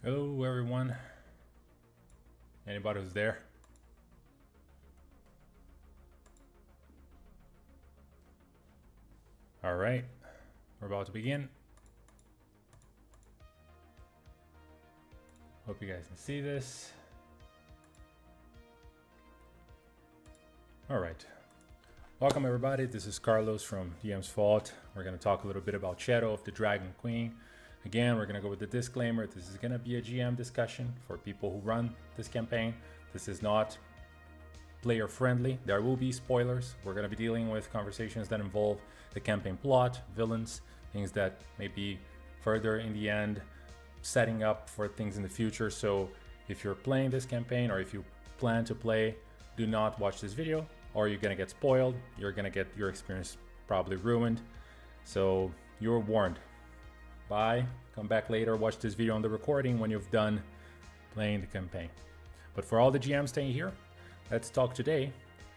Hello everyone. Anybody who's there? All right, we're about to begin. Hope you guys can see this. All right, welcome everybody. This is Carlos from DM's Fault. We're going to talk a little bit about Shadow of the Dragon Queen. Again, we're going to go with the disclaimer. This is going to be a GM discussion for people who run this campaign. This is not player friendly. There will be spoilers. We're going to be dealing with conversations that involve the campaign plot, villains, things that may be further in the end, setting up for things in the future. So if you're playing this campaign or if you plan to play, do not watch this video or you're going to get spoiled. You're going to get your experience probably ruined. So you're warned. Bye. Come back later, watch this video on the recording when you've done playing the campaign. But for all the GMs staying here, let's talk today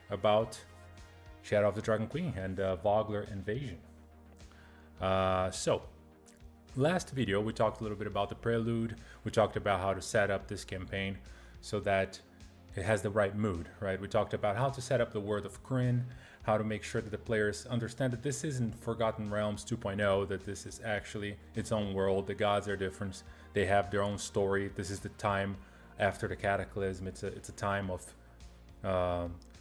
about Shadow of the Dragon Queen and Vogler invasion. So, last video we talked a little bit about the prelude. We talked about how to set up this campaign so that it has the right mood, right? We talked about how to set up the Word of Kryn, how to make sure that the players understand that this isn't Forgotten Realms 2.0, that this is actually its own world. The gods are different. They have their own story. This is the time after the Cataclysm. It's a time of,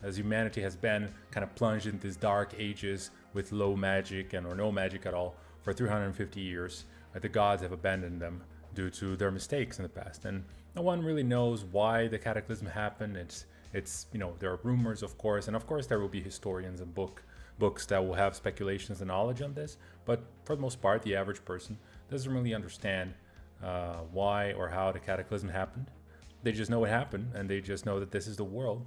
as humanity has been kind of plunged in these dark ages with low magic or no magic at all for 350 years. The gods have abandoned them due to their mistakes in the past. And no one really knows why the Cataclysm happened. It's there are rumors, of course, and of course there will be historians and books that will have speculations and knowledge on this, but for the most part the average person doesn't really understand why or how the Cataclysm happened. They just know it happened, and they just know that this is the world,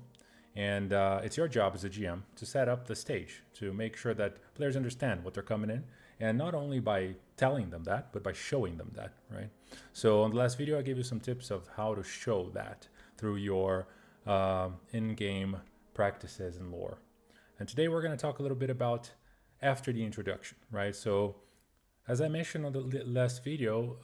and it's your job as a GM to set up the stage, to make sure that players understand what they're coming in, and not only by telling them that, but by showing them that, right? So on the last video I gave you some tips of how to show that through your in-game practices and lore. And today we're going to talk a little bit about after the introduction, right? So as I mentioned on the last video,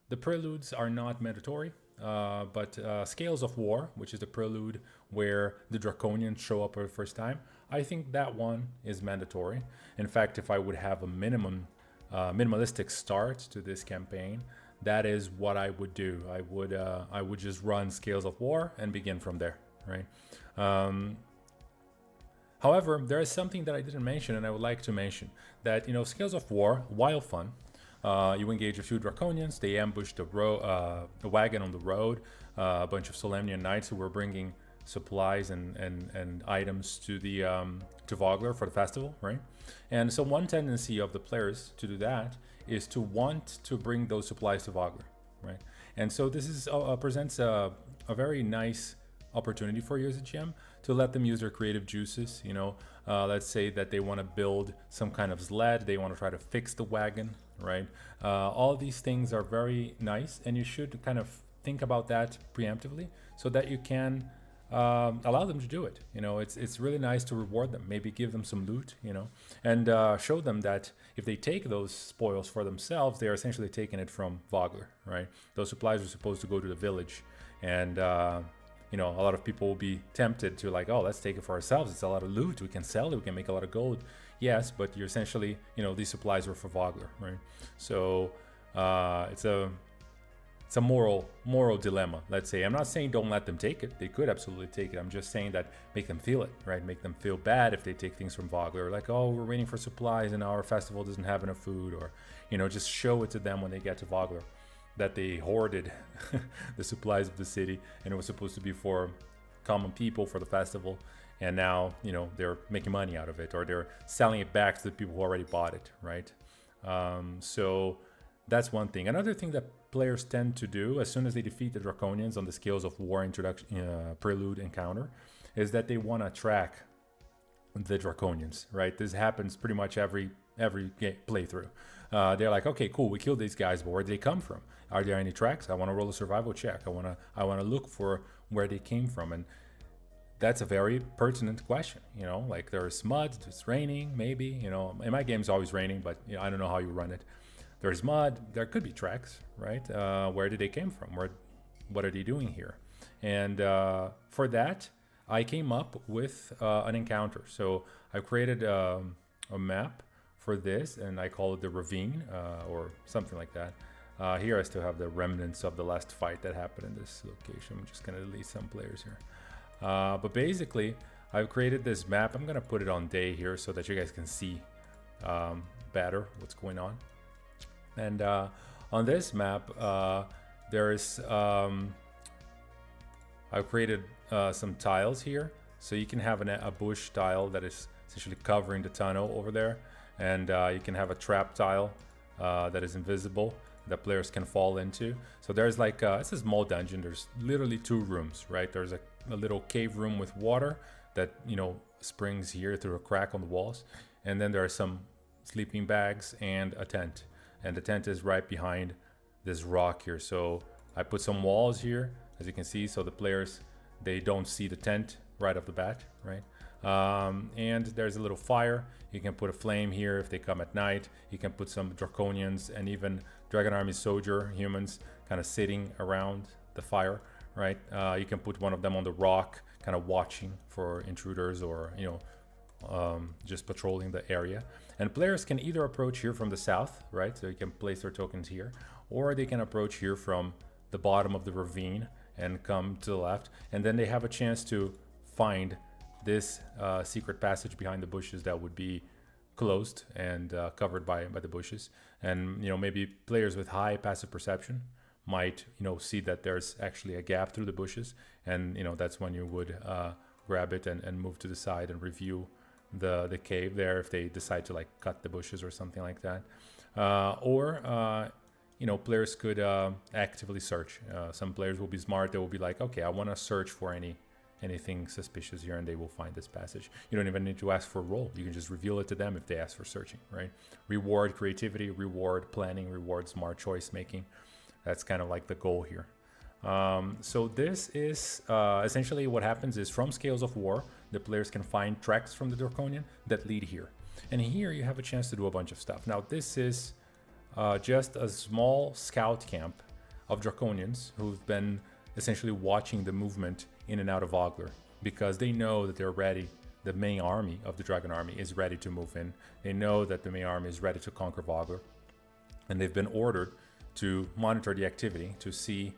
the preludes are not mandatory, but Scales of War, which is the prelude where the Draconians show up for the first time, I think that one is mandatory. In fact, if I would have a minimalistic start to this campaign, that is what I would do. I would just run Scales of War and begin from there, right? However, there is something that I didn't mention and I would like to mention, that Scales of War, while fun, you engage a few Draconians, they ambush the wagon on the road, a bunch of Solemnian knights who were bringing supplies and items to the to Vogler for the festival, right? And so one tendency of the players to do that is to want to bring those supplies to Vogler, right? And so this is presents a very nice opportunity for you as a GM to let them use their creative juices. Let's say that they want to build some kind of sled, they want to try to fix the wagon, right? All these things are very nice, and you should kind of think about that preemptively so that you can allow them to do it. It's really nice to reward them, maybe give them some loot, and show them that if they take those spoils for themselves, they are essentially taking it from Vogler, right? Those supplies are supposed to go to the village, and a lot of people will be tempted to like, oh, let's take it for ourselves. It's a lot of loot. We can sell it. We can make a lot of gold. Yes, but you're essentially, these supplies were for Vogler, right? So it's a moral dilemma, let's say. I'm not saying don't let them take it. They could absolutely take it. I'm just saying that make them feel it, right? Make them feel bad if they take things from Vogler. Like, oh, we're waiting for supplies and our festival doesn't have enough food. Or, just show it to them when they get to Vogler that they hoarded the supplies of the city and it was supposed to be for common people for the festival. And now, they're making money out of it, or they're selling it back to the people who already bought it, right? So that's one thing. Another thing that players tend to do as soon as they defeat the Draconians on the Scales of War introduction prelude encounter is that they want to track the Draconians, right? This happens pretty much every playthrough. They're like, okay, cool, we killed these guys, but where did they come from? Are there any tracks? I want to roll a survival check. I want to look for where they came from. And that's a very pertinent question. Like there's mud, it's raining, maybe. In my game it's always raining, but I don't know how you run it. there's mud, there could be tracks, right? Where did they came from? What are they doing here? And for that, I came up with an encounter. So I created a map for this, and I call it the ravine or something like that. Here I still have the remnants of the last fight that happened in this location. I'm just gonna delete some players here. But basically, I've created this map. I'm gonna put it on day here so that you guys can see better what's going on. And on this map, there's I've created some tiles here, so you can have a bush tile that is essentially covering the tunnel over there, and you can have a trap tile that is invisible that players can fall into. So there's like it's a small dungeon. There's literally 2 rooms, right? There's a little cave room with water that, you know, springs here through a crack on the walls, and then there are some sleeping bags and a tent, and the tent is right behind this rock here. So I put some walls here, as you can see, so the players, they don't see the tent right off the bat, right? And there's a little fire. You can put a flame here if they come at night. You can put some draconians and even Dragon Army soldier humans kind of sitting around the fire, right? You can put one of them on the rock, kind of watching for intruders, or, you know, just patrolling the area. And players can either approach here from the south, right? So you can place their tokens here, or they can approach here from the bottom of the ravine and come to the left, and then they have a chance to find this secret passage behind the bushes that would be closed and covered by the bushes. And, you know, maybe players with high passive perception might, you know, see that there's actually a gap through the bushes, and, you know, that's when you would grab it and move to the side and review the cave there if they decide to like cut the bushes or something like that. Or you know, players could actively search. Some players will be smart. They will be like, okay, I want to search for anything suspicious here, and they will find this passage. You don't even need to ask for a roll. You can just reveal it to them if they ask for searching, right? Reward creativity, reward planning, reward smart choice making. That's kind of like the goal here. So this is essentially what happens is, from Scales of War, the players can find tracks from the Draconian that lead here. And here you have a chance to do a bunch of stuff. Now this is just a small scout camp of Draconians who've been essentially watching the movement in and out of Vogler, because they know that they're ready. The main army of the Dragon Army is ready to move in. They know that the main army is ready to conquer Vogler, and they've been ordered to monitor the activity to see,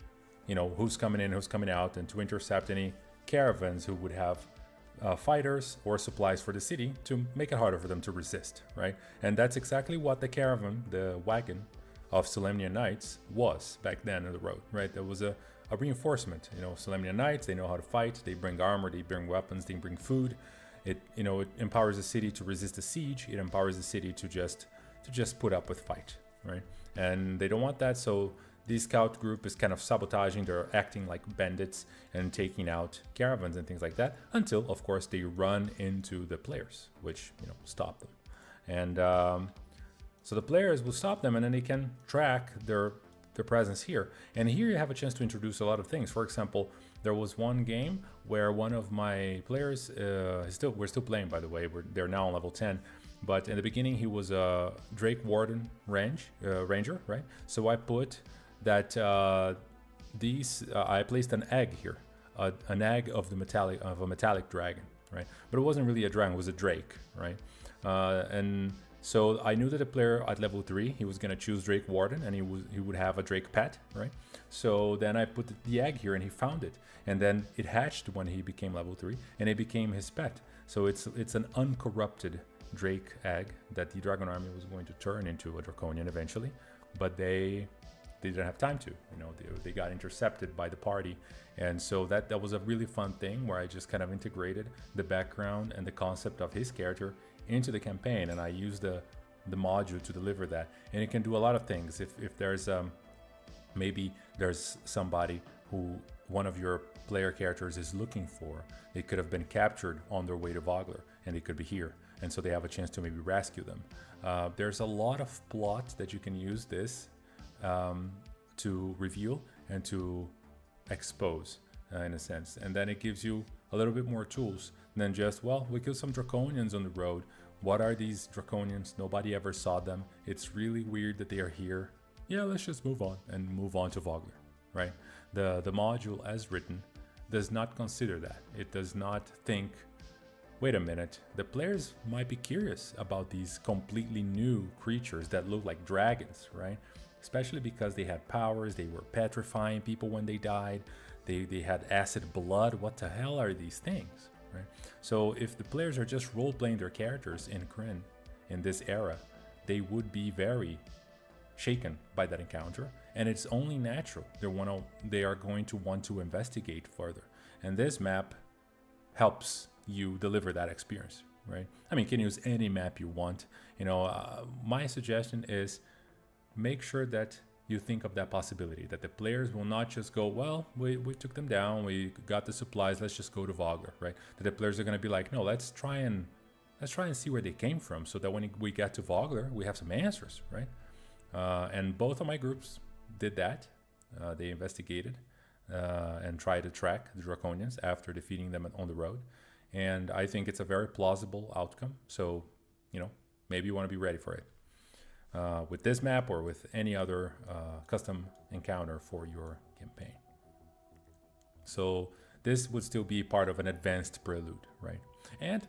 you know, who's coming in, who's coming out, and to intercept any caravans who would have fighters or supplies for the city to make it harder for them to resist, right? And that's exactly what the caravan, the wagon of Solemnian Knights was back then on the road, right? There was a reinforcement. You know, Solemnian Knights, they know how to fight. They bring armor, they bring weapons, they bring food. It, you know, it empowers the city to resist a siege. It empowers the city to just put up with fight, right? And they don't want that, so this scout group is kind of sabotaging. They're acting like bandits and taking out caravans and things like that, until, of course, they run into the players, which, you know, stop them. And so the players will stop them, and then they can track their presence here. And here you have a chance to introduce a lot of things. For example, there was one game where one of my players, we're still playing, by the way, they're now on level 10, but in the beginning he was a Drake Warden ranger, right? So I put that I placed an egg here, an egg of a metallic dragon, right? But it wasn't really a dragon; it was a drake, right? And so I knew that a player at level 3, he was gonna choose Drake Warden, and he would have a Drake pet, right? So then I put the egg here, and he found it, and then it hatched when he became level 3, and it became his pet. So it's an uncorrupted Drake egg that the Dragon Army was going to turn into a Draconian eventually, but they didn't have time to. You know, they got intercepted by the party, and so that was a really fun thing where I just kind of integrated the background and the concept of his character into the campaign, and I used the module to deliver that. And it can do a lot of things. If there's maybe there's somebody who one of your player characters is looking for, they could have been captured on their way to Vogler, and they could be here, and so they have a chance to maybe rescue them. There's a lot of plot that you can use this to reveal and to expose in a sense, and then it gives you a little bit more tools than just, well, we killed some Draconians on the road, What are these draconians? Nobody ever saw them. It's really weird that they are here. Yeah, let's just move on and move on to Vogler, right? The module as written does not consider that. It does not think, wait a minute, the players might be curious about these completely new creatures that look like dragons, right? Especially because they had powers, they were petrifying people when they died, they had acid blood. What the hell are these things, right? So if the players are just role-playing their characters in Kryn in this era, they would be very shaken by that encounter, and it's only natural they are going to want to investigate further. And this map helps you deliver that experience, right? I mean, you can use any map you want. My suggestion is make sure that you think of that possibility, that the players will not just go, well, we took them down, we got the supplies, let's just go to Vogler, right? That the players are going to be like, no, let's try and see where they came from, so that when we get to Vogler, we have some answers, right? And both of my groups did that. They investigated and tried to track the Draconians after defeating them on the road. And I think it's a very plausible outcome. So, maybe you want to be ready for it. With this map or with any other custom encounter for your campaign. So this would still be part of an advanced prelude, right? And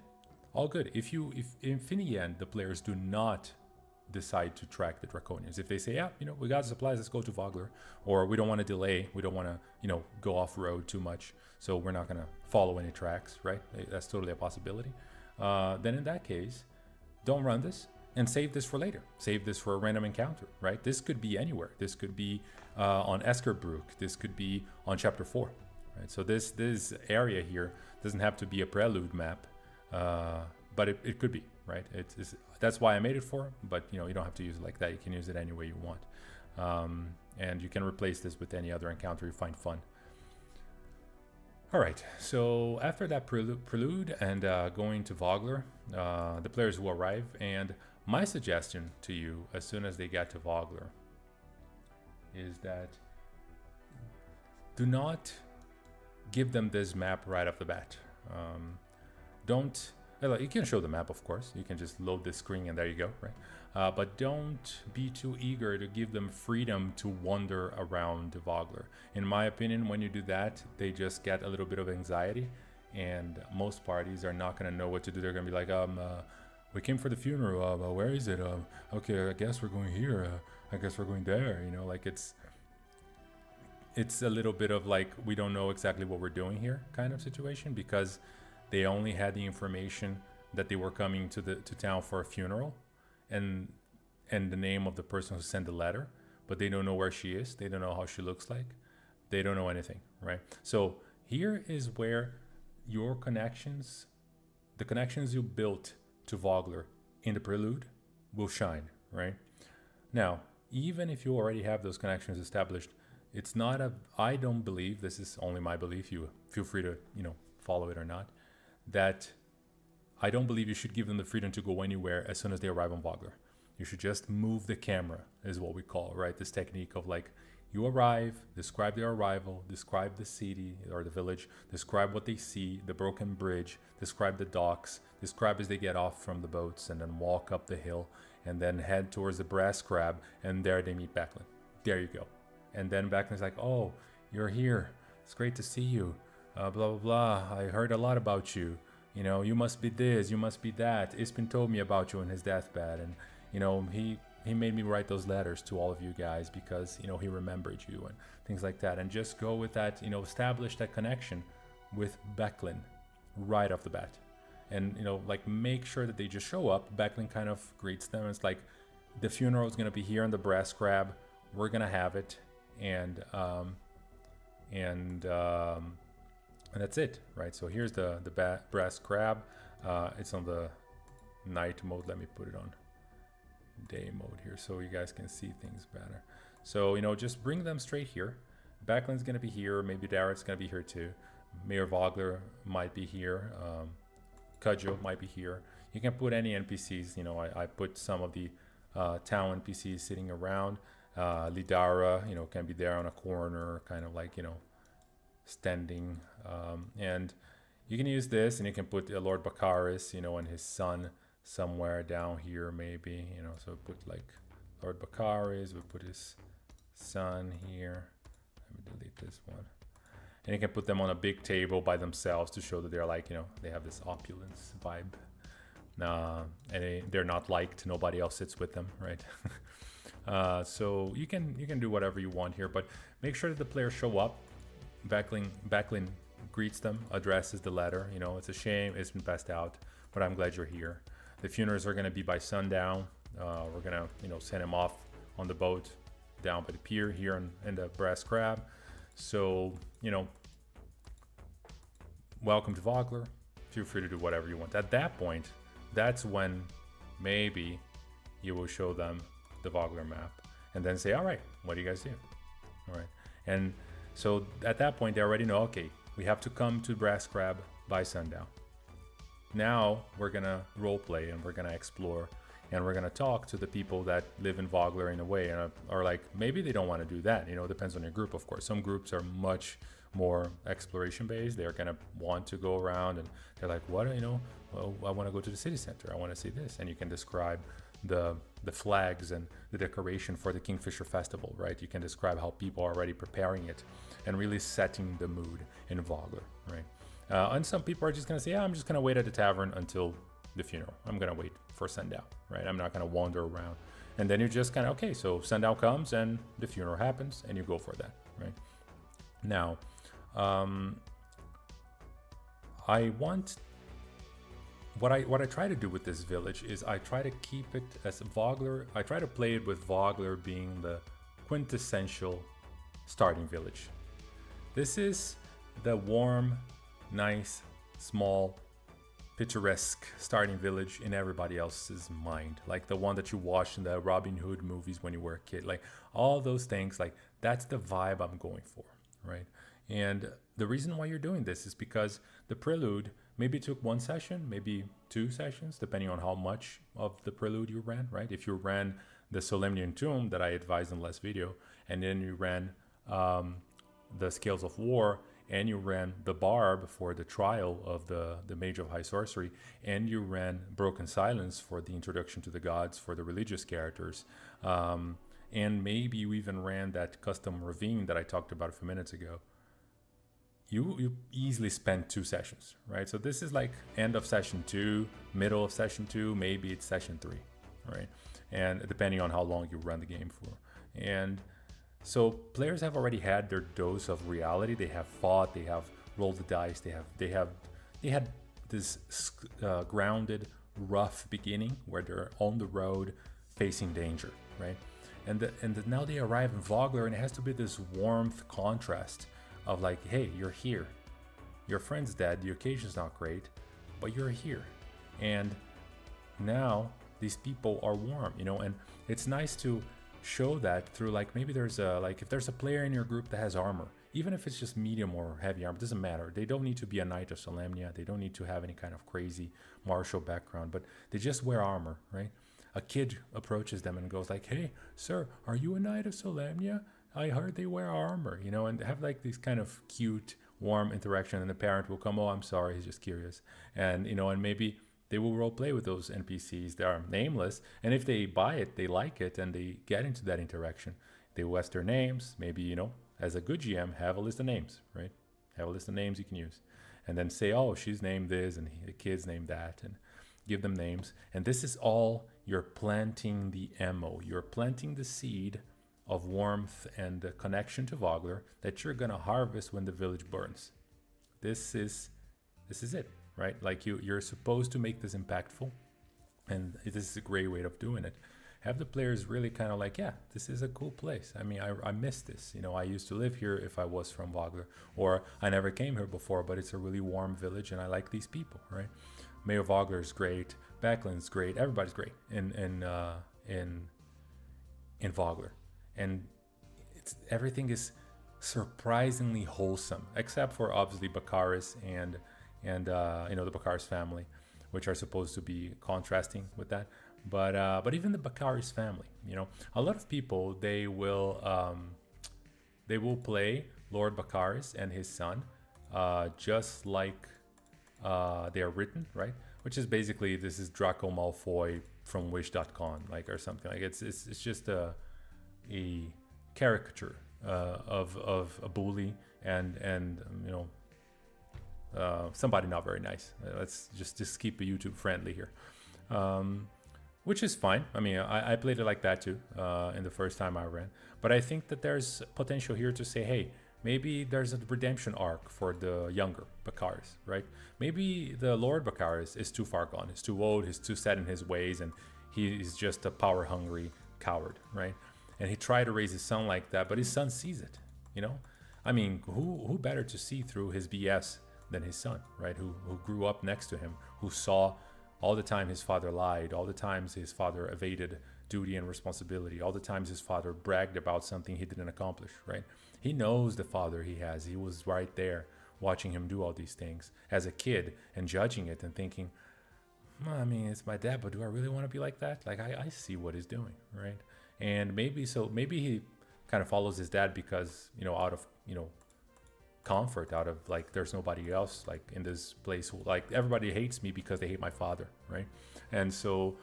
all good. If in the end the players do not decide to track the Draconians, if they say, yeah, we got the supplies, let's go to Vogler, or we don't want to delay, we don't want to, go off road too much, so we're not going to follow any tracks, right? That's totally a possibility. Then in that case, don't run this and save this for later. Save this for a random encounter, right? This could be anywhere. This could be on Eskerbrook. This could be on Chapter 4, right? So this area here doesn't have to be a prelude map, but it could be, right? That's why I made it for, but you don't have to use it like that. You can use it any way you want. And you can replace this with any other encounter you find fun. All right, so after that prelude and going to Vogler, the players will arrive, and my suggestion to you as soon as they get to Vogler is that do not give them this map right off the bat. You can show the map, of course. You can just load the screen and there you go, right? But don't be too eager to give them freedom to wander around Vogler. In my opinion, when you do that, they just get a little bit of anxiety, and most parties are not going to know what to do. They're going to be like, we came for the funeral. Where is it? Okay, I guess we're going here. I guess we're going there. Like it's a little bit of like, we don't know exactly what we're doing here kind of situation, because they only had the information that they were coming to town for a funeral and the name of the person who sent the letter, but they don't know where she is. They don't know how she looks like. They don't know anything, right? So here is where your connections, the connections you built to Vogler in the prelude, will shine, right? Now, even if you already have those connections established, I don't believe, this is only my belief, you feel free to, follow it or not, that I don't believe you should give them the freedom to go anywhere as soon as they arrive on Vogler. You should just move the camera, is what we call, right? This technique of like, you arrive, describe their arrival, describe the city or the village, describe what they see, the broken bridge, describe the docks, describe as they get off from the boats, and then walk up the hill, and then head towards the Brass Crab, and there they meet Backlund. There you go. And then Backlund's like, oh, you're here. It's great to see you. Blah, blah, blah. I heard a lot about you. You must be this, you must be that. Ispin told me about you in his deathbed, and, he made me write those letters to all of you guys because, he remembered you and things like that. And just go with that, establish that connection with Backlund right off the bat. And, like, make sure that they just show up. Backlund kind of greets them. It's like, the funeral is going to be here in the Brass Crab. We're going to have it. And that's it, right? So here's the Brass Crab. It's on the night mode. Let me put it on day mode here so you guys can see things better. So, just bring them straight here. Backlund's going to be here. Maybe Darrett's going to be here too. Mayor Vogler might be here. Cudjoe might be here. You can put any NPCs. I put some of the town NPCs sitting around. Lidara, can be there on a corner, kind of like, standing. And you can use this, and you can put Lord Baccharis, and his son somewhere down here, maybe, you know. So put like Lord Bakari's, we put his son here. Let me delete this one. And you can put them on a big table by themselves to show that they're like, you know, they have this opulence vibe. And they're not liked. Nobody else sits with them, right? So you can do whatever you want here, but make sure that the players show up. Backlin greets them, addresses the letter. You know, it's a shame it's been passed out, but I'm glad you're here. The funerals are going to be by sundown. We're going to, you know, send him off on the boat down by the pier here in the Brass Crab. So, you know, welcome to Vogler. Feel free to do whatever you want. At that point, that's when maybe you will show them the Vogler map and then say, all right, what do you guys do? All right. And so at that point, they already know, okay, we have to come to Brass Crab by sundown. Now we're going to role play and we're going to explore and we're going to talk to the people that live in Vogler in a way, and are like, maybe they don't want to do that. You know, it depends on your group, of course. Some groups are much more exploration based. They're going to want to go around and they're like, what, you know, well, I want to go to the city center. I want to see this. And you can describe the flags and the decoration for the Kingfisher Festival, right? You can describe how people are already preparing it and really setting the mood in Vogler, right? And some people are just going to say, yeah, I'm just going to wait at the tavern until the funeral. I'm going to wait for sundown, right? I'm not going to wander around. And then you're just kind of, okay, so sundown comes and the funeral happens and you go for that, right? Now, what I try to do with this village is I try to keep it as Vogler. I try to play it with Vogler being the quintessential starting village. This is the warm, nice, small, picturesque starting village in everybody else's mind, like the one that you watched in the Robin Hood movies when you were a kid, like all those things. Like that's the vibe I'm going for, right? And the reason why you're doing this is because the prelude maybe took one session, maybe 2 sessions, depending on how much of the prelude you ran, right? If you ran the Solemnian Tomb that I advised in the last video, and then you ran the Scales of War, and you ran the Barb for the trial of the Mage of High Sorcery, and you ran Broken Silence for the introduction to the gods for the religious characters, and maybe you even ran that custom ravine that I talked about a few minutes ago. You easily spend 2 sessions, right? So this is like end of session 2, middle of session 2, maybe it's session 3, right? And depending on how long you run the game for. And so players have already had their dose of reality. They have fought, they have rolled the dice, they had this grounded, rough beginning where they're on the road facing danger, right? And now they arrive in Vogler, and it has to be this warmth contrast of like, hey, you're here. Your friend's dead, the occasion's not great, but you're here. And now these people are warm, you know, and it's nice to show that through, like, maybe there's if there's a player in your group that has armor, even if it's just medium or heavy armor, it doesn't matter. They don't need to be a Knight of Solemnia. They don't need to have any kind of crazy martial background, but they just wear armor, right? A kid approaches them and goes like, hey, sir, are you a Knight of Solemnia? I heard they wear armor, you know, and have like this kind of cute, warm interaction. And the parent will come, oh, I'm sorry, he's just curious. And, you know, and maybe they will role play with those NPCs that are nameless. And if they buy it, they like it, and they get into that interaction, they will ask their names. Maybe, you know, as a good GM, have a list of names, right? Have a list of names you can use. And then say, oh, she's named this, and the kid's named that, and give them names. And this is all, you're planting the ammo. You're planting the seed of warmth and the connection to Vogler that you're gonna harvest when the village burns. This is it, right? Like you're supposed to make this impactful, and this is a great way of doing it. Have the players really kind of like, yeah, this is a cool place. I mean, I miss this. You know, I used to live here if I was from Vogler, or I never came here before, but it's a really warm village and I like these people, right? Mayor Vogler is great, Backlin's great, everybody's great in Vogler. And everything is surprisingly wholesome, except for obviously Bakaris and you know, the Bakaris family, which are supposed to be contrasting with that. But even the Bakaris family, you know, a lot of people, they will play Lord Bakaris and his son just like they are written, right? which is basically this is Draco Malfoy from Wish.com, like or something like it's just a caricature of a bully and somebody not very nice. Let's just keep it YouTube friendly here, which is fine. I mean, I played it like that too in the first time I ran, but I think that there's potential here to say, hey, maybe there's a redemption arc for the younger Bakaris, right? Maybe the Lord Bakaris is too far gone. He's too old. He's too set in his ways, and he's just a power-hungry coward, right? And he tried to raise his son like that, but his son sees it, you know? I mean, who better to see through his BS than his son, right? Who grew up next to him, who saw all the time his father lied, all the times his father evaded duty and responsibility, all the times his father bragged about something he didn't accomplish, right? He knows the father he has. He was right there watching him do all these things as a kid and judging it and thinking, I mean, it's my dad, but do I really want to be like that? Like, I see what he's doing, right? And maybe he kind of follows his dad because, out of, comfort, out of like, there's nobody else like in this place who, like, everybody hates me because they hate my father, right? And so,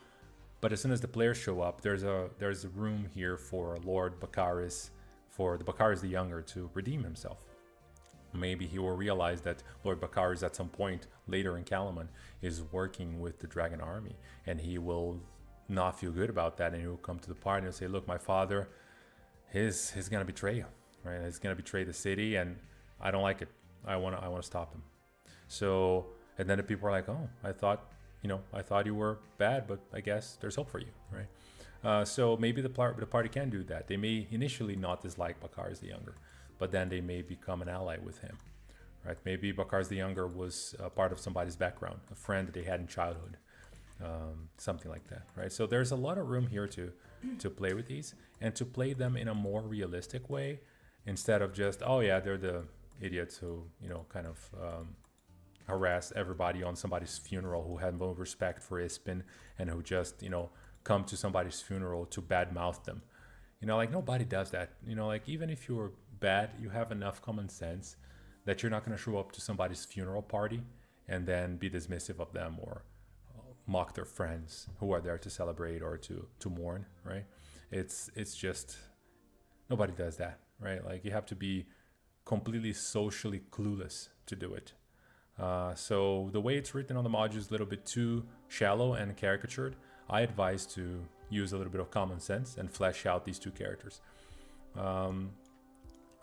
but as soon as the players show up, there's a room here for Lord Bakaris, for the Bakaris the Younger to redeem himself. Maybe he will realize that Lord Bakaris at some point later in Kalaman is working with the Dragon Army, and he will not feel good about that, and he will come to the party and say, look, my father, he's gonna betray you, right? He's gonna betray the city, and I don't like it. I wanna stop him. So, and then the people are like, oh, I thought you were bad, but I guess there's hope for you, right? So maybe the party can do that. They may initially not dislike Bakaris the Younger, but then they may become an ally with him, right? Maybe Bakaris the Younger was part of somebody's background, a friend that they had in childhood, something like that, right? So there's a lot of room here to play with these and to play them in a more realistic way, instead of just, oh yeah, they're the idiots who kind of harass everybody on somebody's funeral, who have no respect for Ispin, and who just come to somebody's funeral to badmouth them. Like, nobody does that. Like, even if you're bad, you have enough common sense that you're not going to show up to somebody's funeral party and then be dismissive of them or mock their friends who are there to celebrate or to mourn, right? It's just, nobody does that, right? Like, you have to be completely socially clueless to do it. So the way it's written on the module is a little bit too shallow and caricatured. I advise to use a little bit of common sense and flesh out these two characters.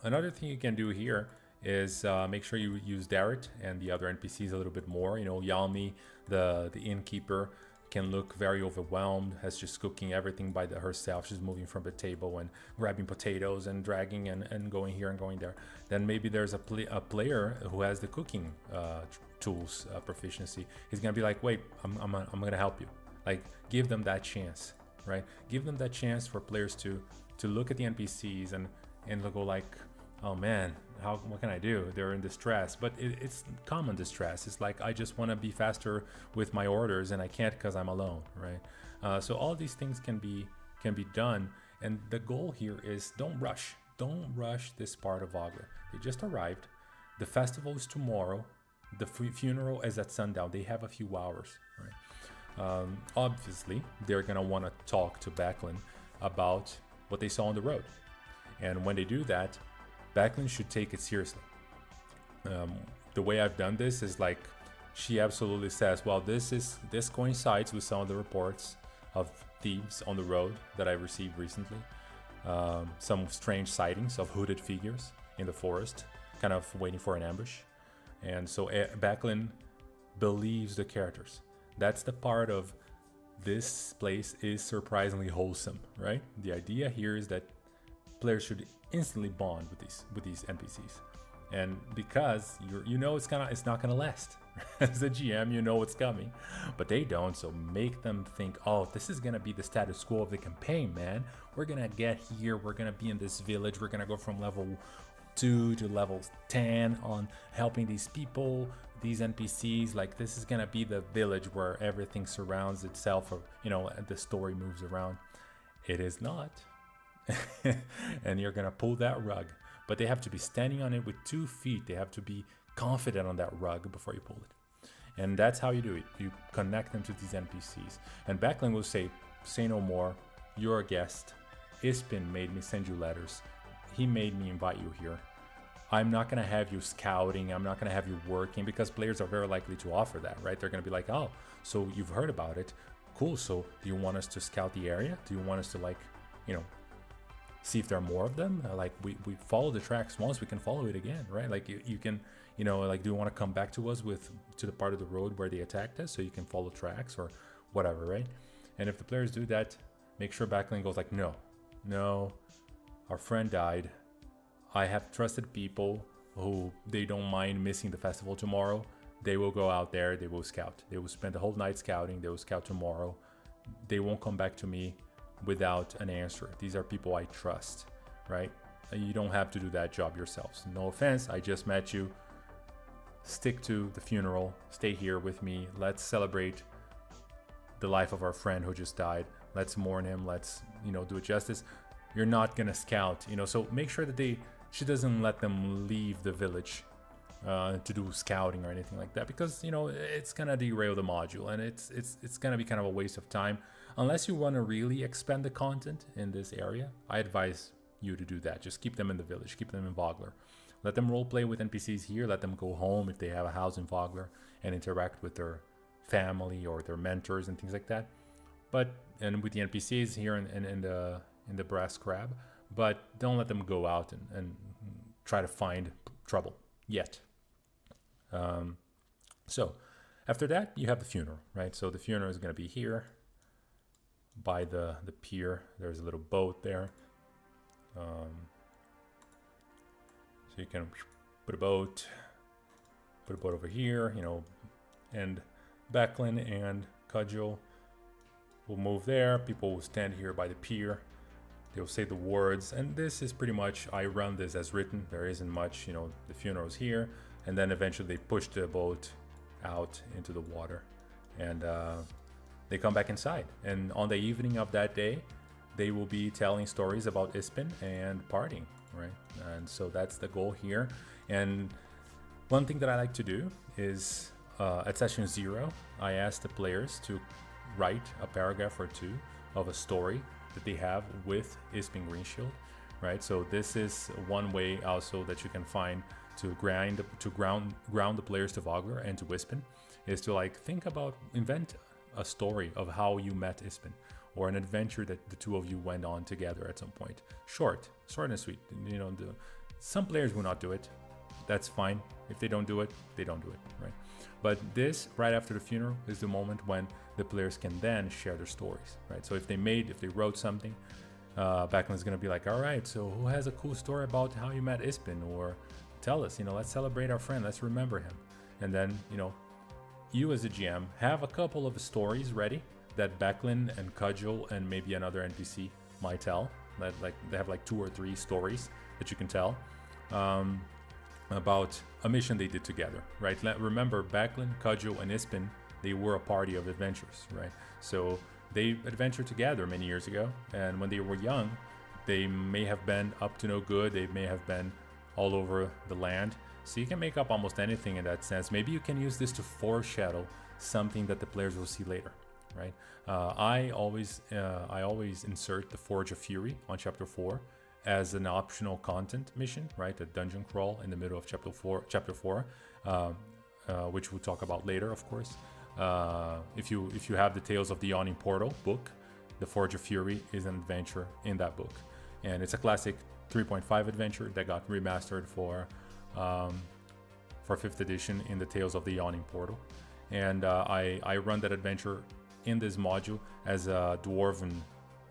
Another thing you can do here is make sure you use Darrett and the other NPCs a little bit more. Yalmi, the innkeeper, can look very overwhelmed, as she's cooking everything by herself. She's moving from the table and grabbing potatoes and dragging and going here and going there. Then maybe there's a player who has the cooking tools proficiency. He's gonna be like, wait, I'm gonna help you. Like, give them that chance, right? Give them that chance for players to look at the NPCs and go like, oh man, what can I do? They're in distress, but it's common distress. It's like, I just want to be faster with my orders and I can't because I'm alone, right? So all these things can be done, and the goal here is don't rush this part of Vogler. They just arrived. The festival is tomorrow. The funeral is at sundown. They have a few hours, right? Obviously, they're gonna want to talk to Backlund about what they saw on the road, and when they do that, Backlund should take it seriously. The way I've done this is like, she absolutely says, well, this coincides with some of the reports of thieves on the road that I received recently. Some strange sightings of hooded figures in the forest, kind of waiting for an ambush. And so Backlund believes the characters. That's the part of this place is surprisingly wholesome, right? The idea here is that players should instantly bond with these NPCs, and because it's not gonna last. As a GM, you know what's coming, but they don't. So make them think, oh, this is gonna be the status quo of the campaign, man. We're gonna get here. We're gonna be in this village. We're gonna go from level 2 to level 10 on helping these people, these NPCs. Like, this is gonna be the village where everything surrounds itself, or the story moves around. It is not. And you're gonna pull that rug, but they have to be standing on it with 2 feet. They have to be confident on that rug before you pull it. And that's how you do it. You connect them to these NPCs. And Backlund will say no more. You're a guest. Ispin made me send you letters. He made me invite you here. I'm not going to have you scouting. I'm not going to have you working, because players are very likely to offer that, right? They're going to be like, oh, so you've heard about it. Cool. So do you want us to scout the area? Do you want us to, like, you know, see if there are more of them? Like, we follow the tracks once, we can follow it again, right? Like, you can, you know, like, do you want to come back to us to the part of the road where they attacked us so you can follow tracks or whatever, right? And if the players do that, make sure Backlund goes like, no, our friend died. I have trusted people who they don't mind missing the festival tomorrow. They will go out there, they will scout. They will spend the whole night scouting, they will scout tomorrow. They won't come back to me without an answer. These are people I trust, right? You don't have to do that job yourselves. No offense, I just met you. Stick to the funeral, stay here with me. Let's celebrate the life of our friend who just died. Let's mourn him, let's, you know, do it justice. You're not gonna scout, you know, so make sure that she doesn't let them leave the village to do scouting or anything like that, because, you know, it's gonna derail the module, and it's gonna be kind of a waste of time. Unless you want to really expand the content in this area, I advise you to do that. Just keep them in the village, keep them in Vogler. Let them roleplay with NPCs here, let them go home if they have a house in Vogler and interact with their family or their mentors and things like that. And with the NPCs here in the Brass Crab, but don't let them go out and try to find trouble yet. So after that, you have the funeral, right? So the funeral is going to be here by the pier. There's a little boat there. So you can put a boat over here, you know, and Backlund and Cudgel will move there. People will stand here by the pier. They'll say the words, and this is pretty much, I run this as written. There isn't much, you know, the funeral's here, and then eventually they push the boat out into the water, and they come back inside. And on the evening of that day, they will be telling stories about Ispin and partying, right? And so that's the goal here. And one thing that I like to do is at session 0, I ask the players to write a paragraph or two of a story that they have with Ispin Greenshield, right? So this is one way also that you can find to ground the players to Vogler and to Ispin, is to, like, think about, invent a story of how you met Ispin, or an adventure that the two of you went on together at some point. Short and sweet. You know, some players will not do it. That's fine. If they don't do it, they don't do it, right? But this, right after the funeral, is the moment when the players can then share their stories, right? So if they wrote something, Backlund's gonna be like, all right, so who has a cool story about how you met Ispin? Or tell us, you know, let's celebrate our friend, let's remember him. And then, you know, you as a GM have a couple of stories ready that Backlund and Cudgel and maybe another NPC might tell. That, like, they have like 2 or 3 stories that you can tell about a mission they did together, right? Remember, Backlund, Cudgel, and Ispin, they were a party of adventurers, right? So they adventured together many years ago, and when they were young, they may have been up to no good. They may have been all over the land. So you can make up almost anything in that sense. Maybe you can use this to foreshadow something that the players will see later, right? I always insert the Forge of Fury on chapter 4 as an optional content mission, right? A dungeon crawl in the middle of chapter 4, which we'll talk about later, of course. If you have the Tales of the Yawning Portal book, the Forge of Fury is an adventure in that book, and it's a classic 3.5 adventure that got remastered for 5th edition in the Tales of the Yawning Portal. And I run that adventure in this module as a dwarven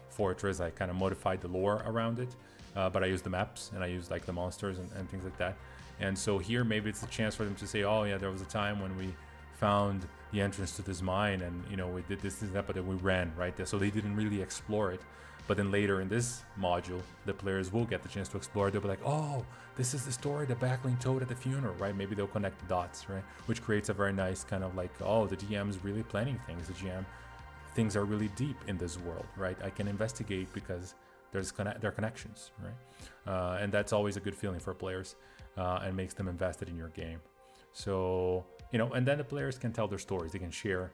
fortress. I kind of modified the lore around it, but I use the maps and I use, like, the monsters and things like that. And so here maybe it's a chance for them to say, oh yeah, there was a time when we found the entrance to this mine, and, you know, we did this and that, but then we ran, right? So they didn't really explore it. But then later in this module, the players will get the chance to explore it. They'll be like, oh, this is the story that Backlund told at the funeral, right? Maybe they'll connect the dots, right? Which creates a very nice kind of like, oh, the GM's really planning things. Things are really deep in this world, right? I can investigate because there are connections, right? And that's always a good feeling for players, and makes them invested in your game. So, and then the players can tell their stories. They can share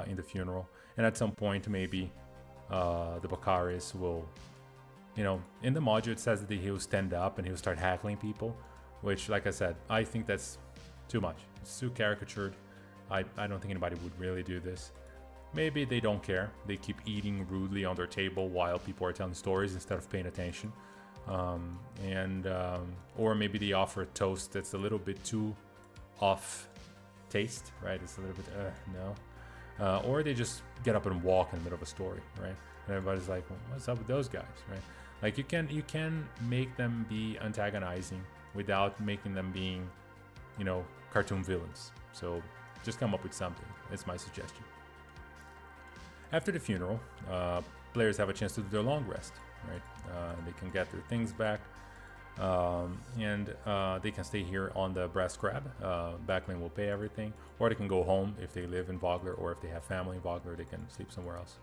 in the funeral. And at some point, maybe the Bakaris will, in the module, it says that he'll stand up and he'll start hackling people, which, like I said, I think that's too much. It's too caricatured. I don't think anybody would really do this. Maybe they don't care. They keep eating rudely on their table while people are telling stories instead of paying attention. Or maybe they offer a toast that's a little bit too off taste, right? It's a little bit, no. Or they just get up and walk in the middle of a story, right? And everybody's like, well, what's up with those guys, right? Like you can make them be antagonizing without making them being, cartoon villains. So just come up with something. It's my suggestion. After the funeral, players have a chance to do their long rest, right? They can get their things back, and they can stay here on the Brass Crab. Backlane will pay everything, or they can go home if they live in Vogler, or if they have family in Vogler, they can sleep somewhere else.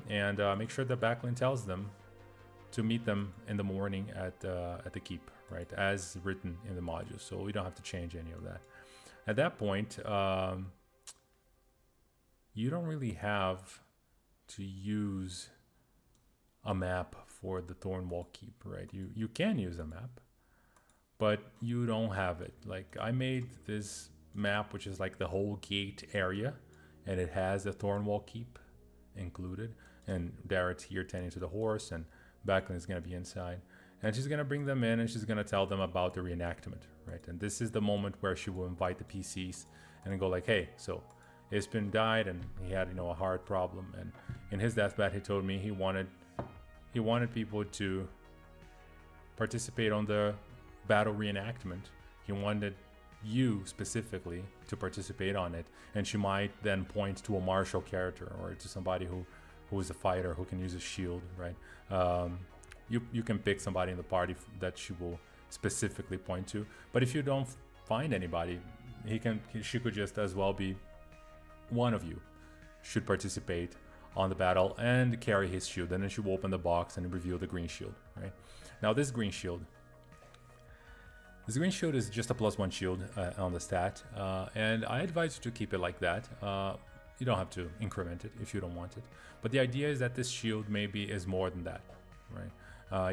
And make sure that Backlane tells them to meet them in the morning at the keep, right, as written in the module. So we don't have to change any of that. At that point, you don't really have to use a map for the Thornwall Keep, right? You can use a map, but you don't have it. Like I made this map, which is like the whole gate area, and it has the Thornwall Keep included. And Darrett's here tending to the horse, and Backlane is going to be inside. And she's going to bring them in, and she's going to tell them about the reenactment, right? And this is the moment where she will invite the PCs and go like, hey, so Ispin died, and he had, a heart problem. And in his deathbed, he told me he wanted people to participate on the battle reenactment. He wanted you specifically to participate on it. And she might then point to a martial character or to somebody who is a fighter who can use a shield, right? You can pick somebody in the party that she will specifically point to. But if you don't find anybody, she could just as well be one of you should participate on the battle and carry his shield. And then she will open the box and reveal the green shield, right? Now this green shield is just a +1 shield on the stat. And I advise you to keep it like that. You don't have to increment it if you don't want it. But the idea is that this shield maybe is more than that, right?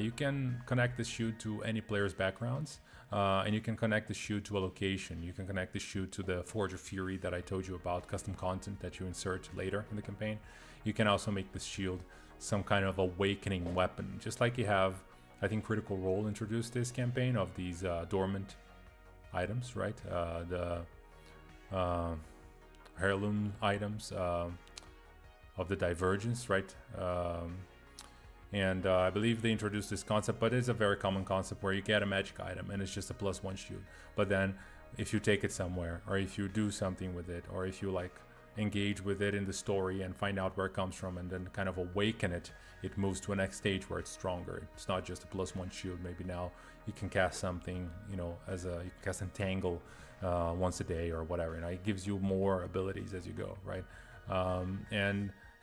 You can connect this shield to any player's backgrounds, and you can connect the shield to a location. You can connect the shield to the Forge of Fury that I told you about, custom content that you insert later in the campaign. You can also make this shield some kind of awakening weapon, just like you have, I think Critical Role introduced this campaign of these dormant items, right? The heirloom items of the Divergence, right? And I believe they introduced this concept, but it's a very common concept where you get a magic item and it's just a +1 shield. But then if you take it somewhere, or if you do something with it, or if you like engage with it in the story and find out where it comes from and then kind of awaken it, it moves to a next stage where it's stronger. It's not just a +1 shield. Maybe now you can cast something, you can cast Entangle once a day or whatever. It gives you more abilities as you go, right?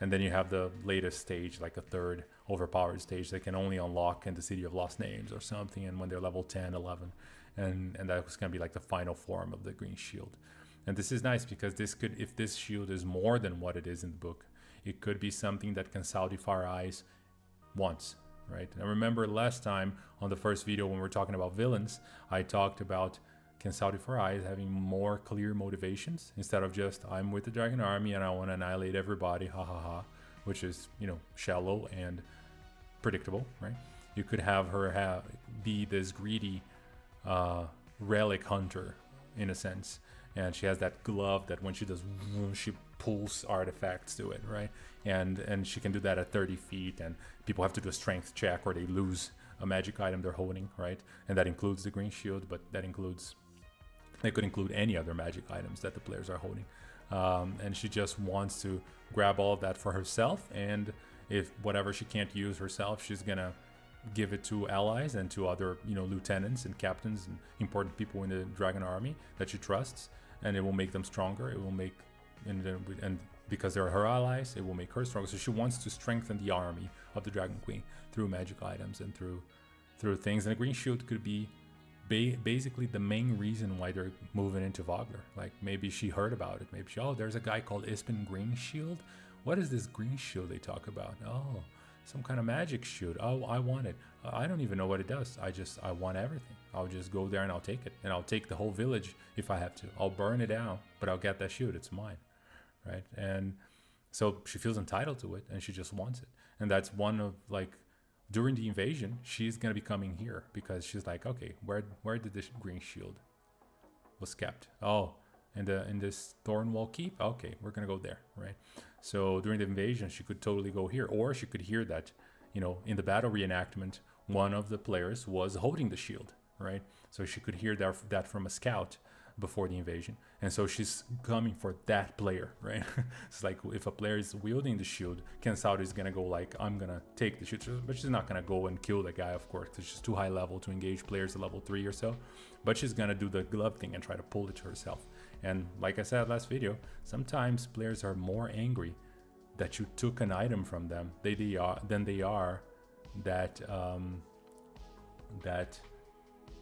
And then you have the latest stage, like a third overpowered stage that can only unlock in the City of Lost Names or something, and when they're level 10, 11. And that was going to be like the final form of the green shield. And this is nice because this could, if this shield is more than what it is in the book, it could be something that can Saudi Fire Eyes once, right? And I remember last time on the first video when we were talking about villains, I talked about can Saudi Fire Eyes having more clear motivations instead of just I'm with the Dragon Army and I want to annihilate everybody, ha ha ha, which is, shallow and predictable, right? You could have her be this greedy relic hunter in a sense, and she has that glove that when she does, she pulls artifacts to it, right? And she can do that at 30 feet, and people have to do a strength check or they lose a magic item they're holding, right? And that includes the green shield, but they could include any other magic items that the players are holding. And she just wants to grab all of that for herself, and if whatever she can't use herself, she's gonna give it to allies and to other lieutenants and captains and important people in the Dragon Army that she trusts, and it will make them stronger. It will make and because they're her allies, it will make her stronger. So she wants to strengthen the army of the Dragon Queen through magic items and through things. And a green shield could be basically the main reason why they're moving into Vogler. Like maybe she heard about it. Maybe she, oh, there's a guy called Ispin Green Shield. What is this green shield they talk about? Oh, some kind of magic shield. Oh, I want it. I don't even know what it does. I want everything. I'll just go there and I'll take it. And I'll take the whole village if I have to. I'll burn it down, but I'll get that shield. It's mine, right? And so she feels entitled to it and she just wants it. And that's one of like, during the invasion, she's going to be coming here because she's like, okay, where did this green shield was kept? Oh, in this Thornwall Keep? Okay, we're going to go there, right? So during the invasion, she could totally go here, or she could hear that, you know, in the battle reenactment, one of the players was holding the shield, right? So she could hear that from a scout before the invasion. And so she's coming for that player, right? It's like if a player is wielding the shield, Ken Sauter is going to go like, I'm going to take the shield. But she's not going to go and kill the guy, of course, because she's too high level to engage players at level 3 or so. But she's going to do the glove thing and try to pull it to herself. And like I said last video, sometimes players are more angry that you took an item from them than they are that that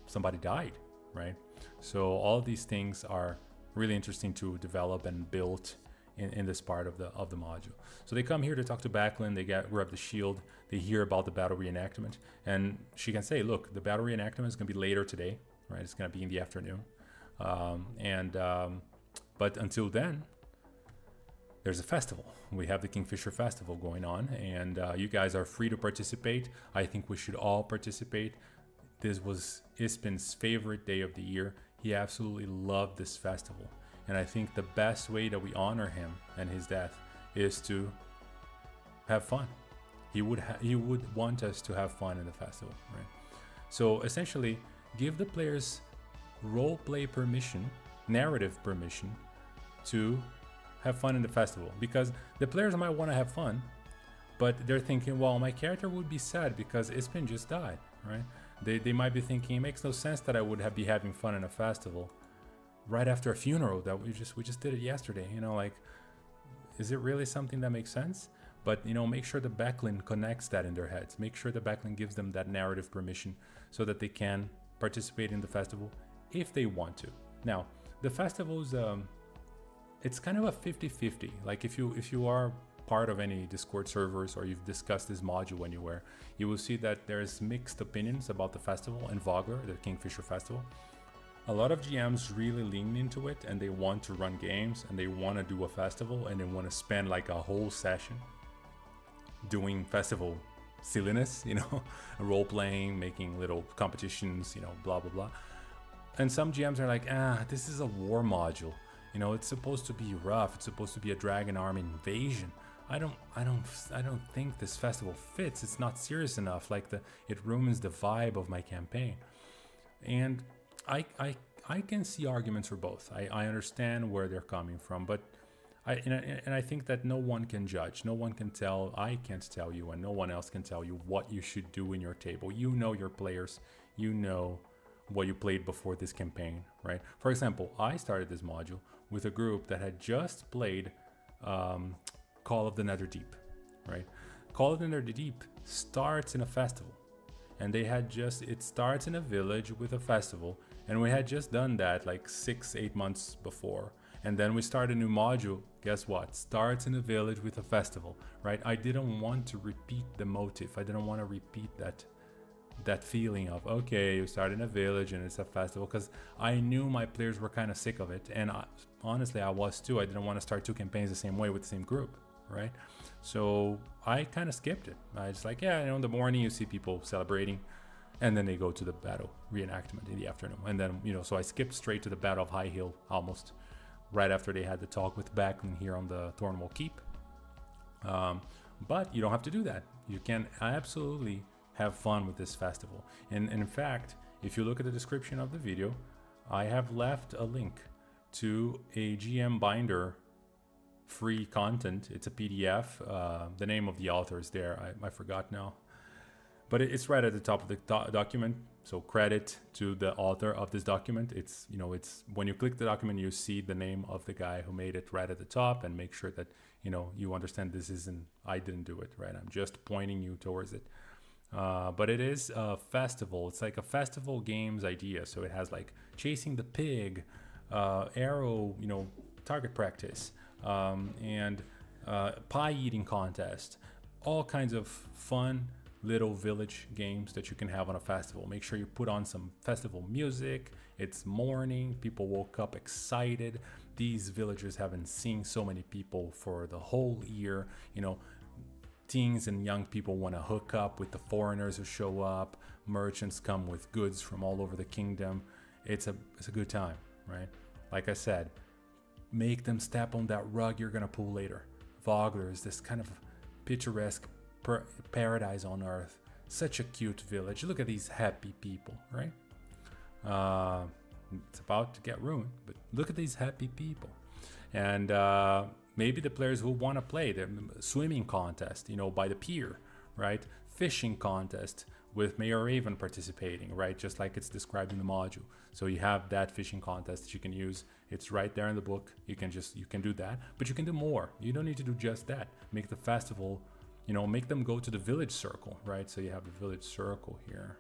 somebody died, right? So all these things are really interesting to develop and build in this part of the module. So they come here to talk to Backlund, they grab the shield, they hear about the battle reenactment, and she can say, look, the battle reenactment is going to be later today, right? It's going to be in the afternoon. But until then, there's a festival. We have the Kingfisher Festival going on, and you guys are free to participate. I think we should all participate. This was Ispin's favorite day of the year. He absolutely loved this festival. And I think the best way that we honor him and his death is to have fun. He would want us to have fun in the festival, right? So essentially, give the players roleplay permission, narrative permission to have fun in the festival. Because the players might want to have fun, but they're thinking, well, my character would be sad because Ispin just died, right? They might be thinking, it makes no sense that I would be having fun in a festival right after a funeral that we just did it yesterday. You know, like, is it really something that makes sense? But, you know, make sure the Backlund connects that in their heads. Make sure the Backlund gives them that narrative permission so that they can participate in the festival if they want to. Now, the festival's it's kind of a 50-50. Like if you are part of any Discord servers or you've discussed this module anywhere, you will see that there's mixed opinions about the festival and Vogler, the Kingfisher Festival. A lot of GMs really lean into it and they want to run games and they want to do a festival and they want to spend like a whole session doing festival silliness, you know, role playing, making little competitions, you know, blah blah blah. And some GMs are like, this is a war module. You know, it's supposed to be rough. It's supposed to be a dragon army invasion. I don't think this festival fits. It's not serious enough. Like it ruins the vibe of my campaign. And I can see arguments for both. I understand where they're coming from, but I think that no one can judge. No one can tell. I can't tell you, and no one else can tell you what you should do in your table. You know your players. You know what you played before this campaign, right? For example, I started this module with a group that had just played Call of the Netherdeep, right? Call of the Netherdeep starts in a festival, and it starts in a village with a festival, and we had just done that like 6-8 months before, and then we start a new module. Guess what? Starts in a village with a festival, right? I didn't want to repeat the motive. I didn't want to repeat that feeling of, okay, you start in a village and it's a festival, because I knew my players were kind of sick of it, and honestly I was too. I didn't want to start 2 campaigns the same way with the same group, right? So I kind of skipped it. I just like, yeah, you know, in the morning you see people celebrating and then they go to the battle reenactment in the afternoon, and then, you know, so I skipped straight to the Battle of High Hill almost right after they had the talk with Backlund here on the Thornwall Keep. But you don't have to do that. You can absolutely have fun with this festival. And in fact, if you look at the description of the video, I have left a link to a GM binder free content. It's a PDF. The name of the author is there. I forgot now, but it's right at the top of the document. So credit to the author of this document. It's, you know, it's when you click the document, you see the name of the guy who made it right at the top, and make sure that, you know, you understand this isn't, I didn't do it, right? I'm just pointing you towards it. But it is a festival. It's like a festival games idea. So it has like chasing the pig, arrow, target practice, and pie eating contest. All kinds of fun little village games that you can have on a festival. Make sure you put on some festival music. It's morning. People woke up excited. These villagers haven't seen so many people for the whole year. Teens and young people want to hook up with the foreigners who show up. Merchants come with goods from all over the kingdom. It's a good time, right? Like I said, make them step on that rug you're gonna pull later. Vogler is this kind of picturesque paradise on earth. Such a cute village. Look at these happy people, right? It's about to get ruined, but look at these happy people. And maybe the players will want to play the swimming contest, by the pier, right? Fishing contest with Mayor Raven participating, right? Just like it's described in the module. So you have that fishing contest that you can use. It's right there in the book. You can do that, but you can do more. You don't need to do just that. Make the festival, make them go to the village circle, right? So you have the village circle here.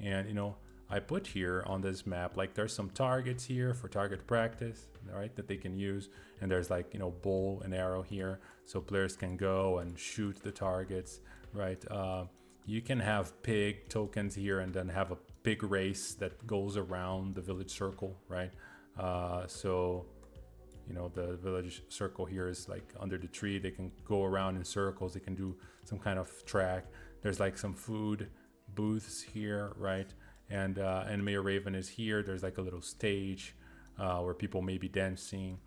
And, I put here on this map, like there's some targets here for target practice, right, that they can use. And there's like, bow and arrow here. So players can go and shoot the targets, right? You can have pig tokens here and then have a pig race that goes around the village circle, right? So, the village circle here is like under the tree. They can go around in circles. They can do some kind of track. There's like some food booths here, right? And Mayor Raven is here. There's like a little stage where people may be dancing.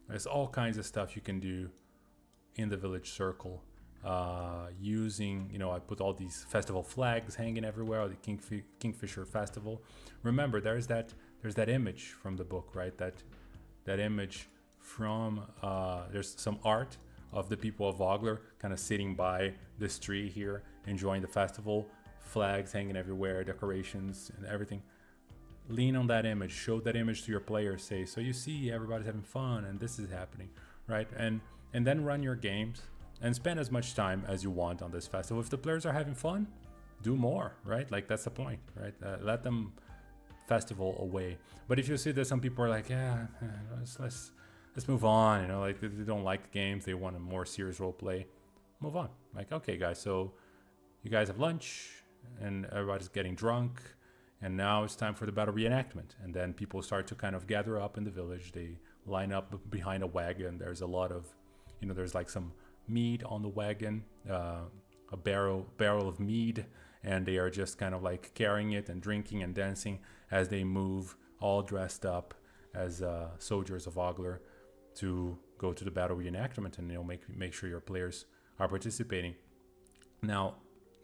There's all kinds of stuff you can do in the village circle using, I put all these festival flags hanging everywhere, the Kingfisher Festival. Remember, there's that image from the book, right? That image from, there's some art of the people of Vogler kind of sitting by this tree here, enjoying the festival. Flags hanging everywhere, decorations and everything. Lean on that image, show that image to your players, say, so you see everybody's having fun and this is happening, right? And then run your games and spend as much time as you want on this festival. If the players are having fun, do more, right? Like that's the point, right? Let them festival away. But if you see that some people are like, yeah, let's move on, like they don't like games, they want a more serious role play, move on. Like, okay guys, so you guys have lunch and everybody's getting drunk, and now it's time for the battle reenactment. And then people start to kind of gather up in the village. They line up behind a wagon. There's a lot of, there's like some mead on the wagon, a barrel of mead, and they are just kind of like carrying it and drinking and dancing as they move, all dressed up as soldiers of Vogler to go to the battle reenactment, and make sure your players are participating. Now,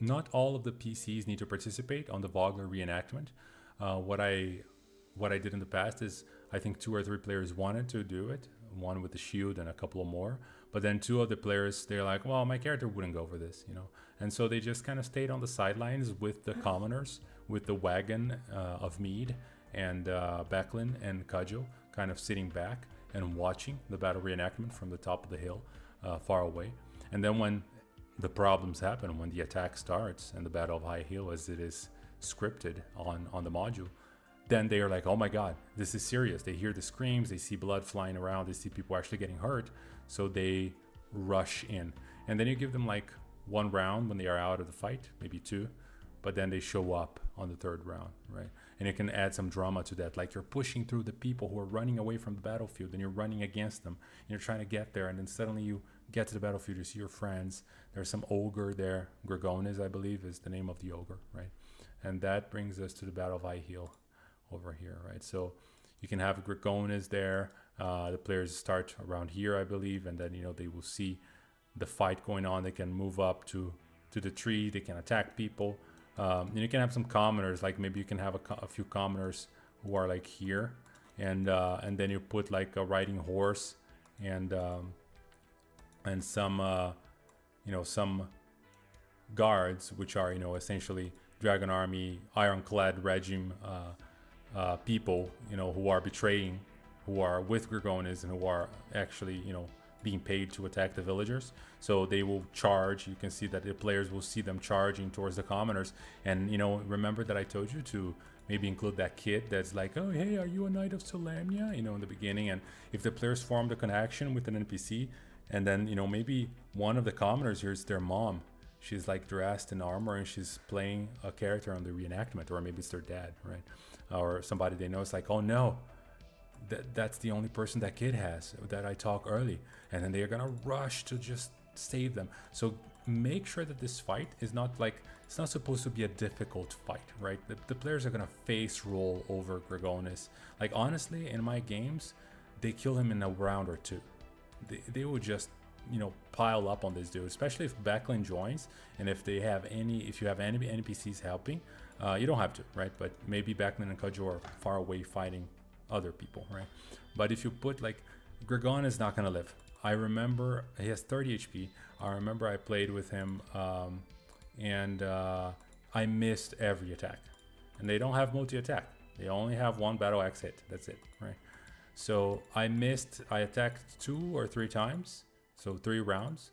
not all of the PCs need to participate on the Vogler reenactment. What I did in the past is I think 2 or 3 players wanted to do it, one with the shield and a couple of more. But then 2 of the players, they're like, well, my character wouldn't go for this, And so they just kind of stayed on the sidelines with the commoners, with the wagon of mead and Becklin and Cudgel kind of sitting back and watching the battle reenactment from the top of the hill far away. And then when the problems happen, when the attack starts and the Battle of High Hill as it is scripted on the module, then they are like, oh my god, this is serious. They hear the screams, they see blood flying around, they see people actually getting hurt, so they rush in. And then you give them like 1 round when they are out of the fight, maybe 2, but then they show up on the 3rd round, right? And you can add some drama to that, like you're pushing through the people who are running away from the battlefield and you're running against them and you're trying to get there, and then suddenly you get to the battlefield, you see your friends, there's some ogre there, Gorgones I believe is the name of the ogre, right? And that brings us to the Battle of High Hill over here, right? So you can have Gorgones there, the players start around here I believe, and then they will see the fight going on. They can move up to the tree, they can attack people, and you can have some commoners, like maybe you can have a few commoners who are like here, and then you put like a riding horse and some some guards, which are essentially Dragon Army ironclad regime people who are betraying, who are with Gorgones and who are actually being paid to attack the villagers. So they will charge. You can see that the players will see them charging towards the commoners. And, you know, remember that I told you to maybe include that kid that's like, oh, hey, are you a Knight of Solamnia? You know, in the beginning. And if the players form the connection with an NPC, and then, you know, maybe one of the commoners here is their mom. She's like dressed in armor and she's playing a character on the reenactment, or maybe it's their dad, right? Or somebody they know. It's like, oh no, that's the only person that kid has that I talk early. And then they're gonna rush to just save them. So make sure that this fight is not like, it's not supposed to be a difficult fight, right? The players are gonna face roll over Gregonis. Like honestly, in my games, they kill him in a round or two. They will just, you know, pile up on this dude, especially if Backlund joins, and if you have any NPCs helping. You don't have to, right? But maybe Backlund and Kudjo are far away fighting other people, right? But if you put like, Gregon is not gonna live. I remember he has 30 HP. I remember I played with him, and I missed every attack. And they don't have multi-attack. They only have one battle axe hit. That's it, right? So I attacked 2 or 3 times. So 3 rounds.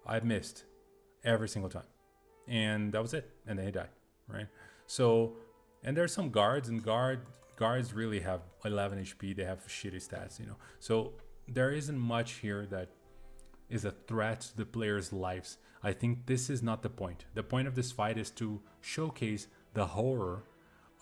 I missed every single time. And that was it. And then he died, right? So, and there's some guards, and guards really have 11 HP. They have shitty stats, you know. So there isn't much here that is a threat to the players' lives. I think this is not the point. The point of this fight is to showcase the horror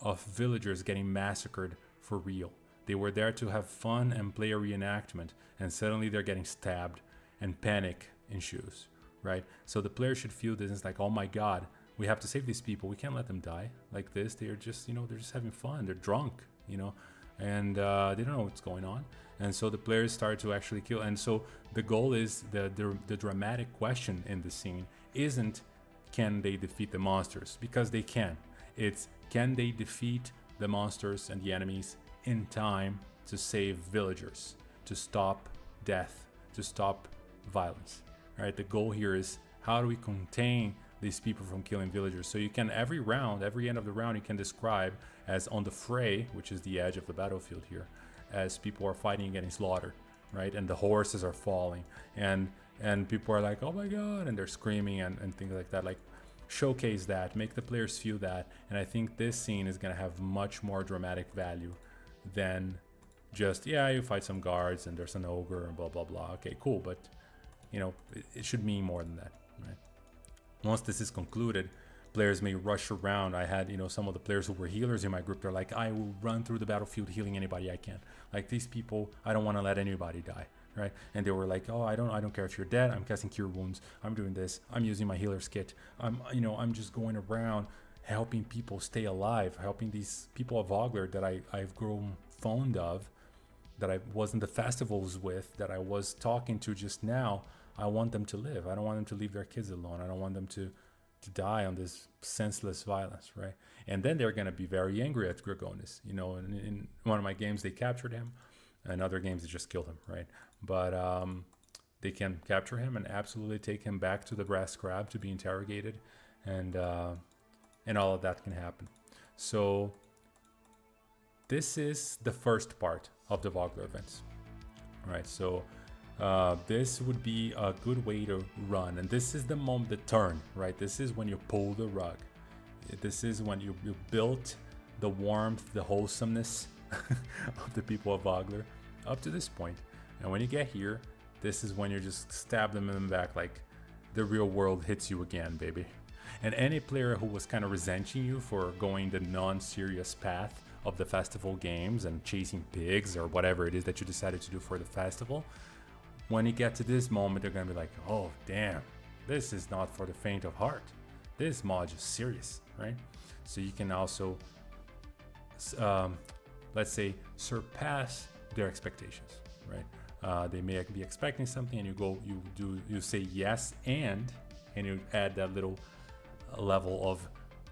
of villagers getting massacred for real. They were there to have fun and play a reenactment, and suddenly they're getting stabbed and panic ensues, right? So the player should feel this. It's like, oh my God, we have to save these people. We can't let them die like this. They're just, you know, they're just having fun. They're drunk, you know, and they don't know what's going on. And so the players start to actually kill. And so the goal is the dramatic question in the scene isn't can they defeat the monsters, because they can. It's can they defeat the monsters and the enemies in time to save villagers, to stop death, to stop violence, right? The goal here is how do we contain these people from killing villagers? So you can, every end of the round, you can describe as on the fray, which is the edge of the battlefield here, as people are fighting getting slaughtered, right? And the horses are falling, and people are like, oh my God, and they're screaming and things like that. Like, showcase that, make the players feel that. And I think this scene is going to have much more dramatic value than just, yeah, you fight some guards and there's an ogre and blah blah blah. Okay, cool, but you know, it should mean more than that, right? Once this is concluded, players may rush around. I had, you know, some of the players who were healers in my group, they're like, I will run through the battlefield healing anybody I can. Like, these people, I don't want to let anybody die, right? And they were like, oh, I don't care if you're dead. I'm casting cure wounds. I'm doing this. I'm using my healer's kit. I'm just going around helping people stay alive, helping these people of Vogler that I've grown fond of, that I was in the festivals with, that I was talking to just now. I want them to live. I don't want them to leave their kids alone. I don't want them to die on this senseless violence, right? And then they're going to be very angry at Gregonis. You know, in one of my games, they captured him. In other games, they just killed him, right? But they can capture him and absolutely take him back to the brass crab to be interrogated, and all of that can happen. So this is the first part of the Vogler events, right? So this would be a good way to run, and this is the moment, the turn, right? This is when you pull the rug. This is when you built the warmth, the wholesomeness of the people of Vogler up to this point. And when you get here, this is when you just stab them in the back, like the real world hits you again, baby. And any player who was kind of resenting you for going the non-serious path of the festival games and chasing pigs or whatever it is that you decided to do for the festival, when you get to this moment, they're gonna be like, oh damn, this is not for the faint of heart. This mod is serious, right? So you can also let's say surpass their expectations, right? They may be expecting something, and you say yes, and you add that little level of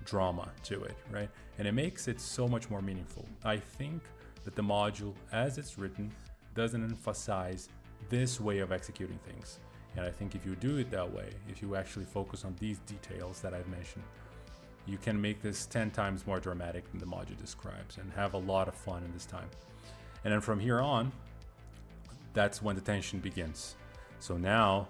drama to it, right? And it makes it so much more meaningful. I think that the module, as it's written, doesn't emphasize this way of executing things. And I think if you do it that way, if you actually focus on these details that I've mentioned, you can make this 10 times more dramatic than the module describes and have a lot of fun in this time. And then from here on, that's when the tension begins. So now,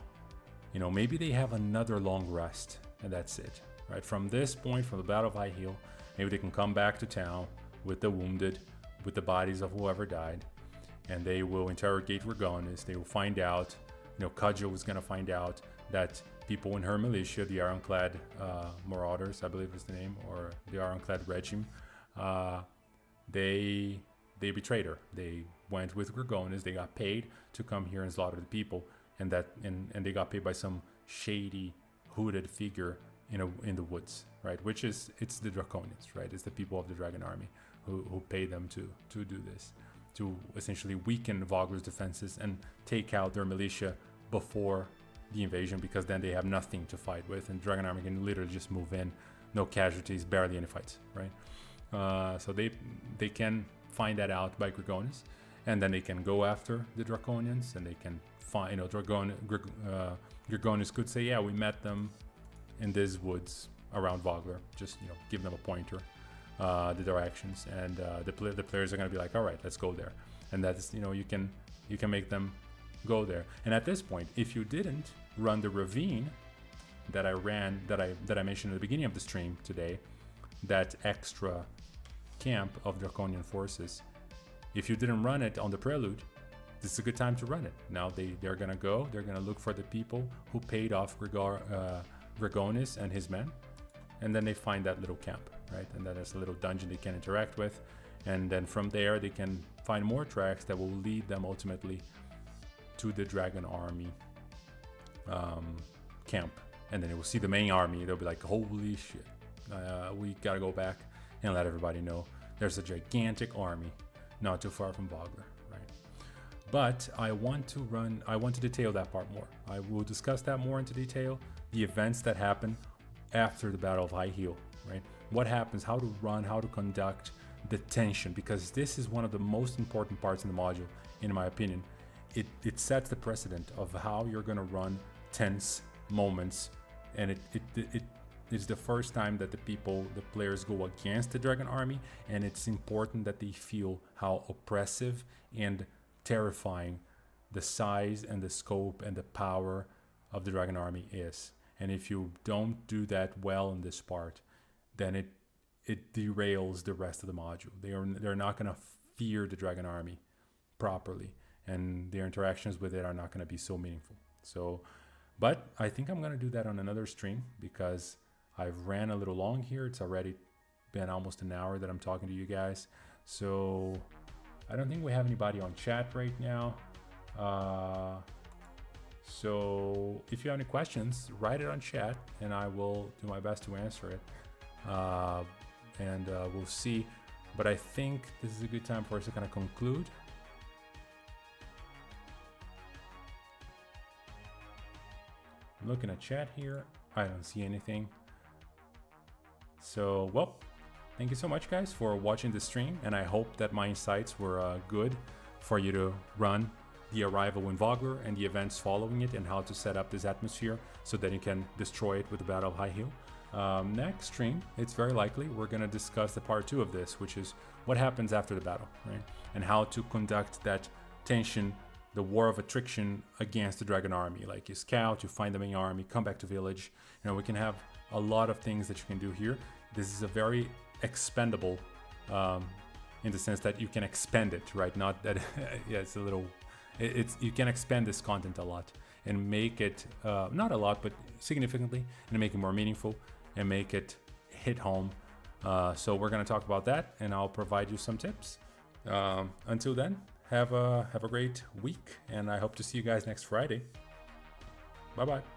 you know, maybe they have another long rest, and that's it, right? From this point, from the Battle of High Heel, maybe they can come back to town with the wounded, with the bodies of whoever died, and they will interrogate Ragonis. They will find out, you know, Cudgel is going to find out that people in her militia, the Ironclad Marauders, I believe is the name, or the Ironclad Regime, they betrayed her. They went with Gorgonis. They got paid to come here and slaughter the people, and they got paid by some shady, hooded figure in the woods, right? Which is, it's the Draconians, right? It's the people of the Dragon Army who pay them to do this, to essentially weaken Vogler's defenses and take out their militia before the invasion, because then they have nothing to fight with, and Dragon Army can literally just move in, no casualties, barely any fights, right? So they can find that out by Gorgonis, and then they can go after the Draconians, and they can find, you know, Gorgonis could say, yeah, we met them in these woods around Vogler, just, you know, give them a pointer, the directions, and the players are going to be like, all right, let's go there. And that's, you know, you can make them go there. And at this point, if you didn't run the ravine that I ran, that I mentioned at the beginning of the stream today, that extra camp of Draconian forces, if you didn't run it on the prelude, this is a good time to run it. Now they're gonna go, they're gonna look for the people who paid off Gorgonis and his men, and then they find that little camp, right? And then there's a little dungeon they can interact with, and then from there they can find more tracks that will lead them ultimately to the Dragon Army camp, and then they will see the main army. They'll be like, holy shit, we gotta go back and let everybody know there's a gigantic army not too far from Vogler, right? But I want to detail that part more. I will discuss that more into detail, the events that happen after the Battle of High Heel, right? What happens, how to run, how to conduct the tension, because this is one of the most important parts in the module, in my opinion. It sets the precedent of how you're going to run tense moments, and it is the first time that the players go against the Dragon Army, and it's important that they feel how oppressive and terrifying the size and the scope and the power of the Dragon Army is. And if you don't do that well in this part, then it derails the rest of the module. They're not going to fear the Dragon Army properly, and their interactions with it are not going to be so meaningful. So, but I think I'm going to do that on another stream, because I've ran a little long here. It's already been almost an hour that I'm talking to you guys. So I don't think we have anybody on chat right now. So if you have any questions, write it on chat and I will do my best to answer it. And we'll see. But I think this is a good time for us to kind of conclude. I'm looking at chat here. I don't see anything. So, well, thank you so much, guys, for watching the stream, and I hope that my insights were good for you to run the arrival in Vogler and the events following it, and how to set up this atmosphere so that you can destroy it with the Battle of High Heel. Next stream, it's very likely we're going to discuss the part 2 of this, which is what happens after the battle, right? And how to conduct that tension, the war of attrition against the Dragon Army. Like, you scout, you find the main army, come back to village. You know, we can have a lot of things that you can do here. This is a very expendable, in the sense that you can expend it, right? Not that, yeah, it's a little, you can expand this content a lot and make it, not a lot, but significantly, and make it more meaningful and make it hit home. So we're gonna talk about that, and I'll provide you some tips. Until then, have a great week, and I hope to see you guys next Friday. Bye-bye.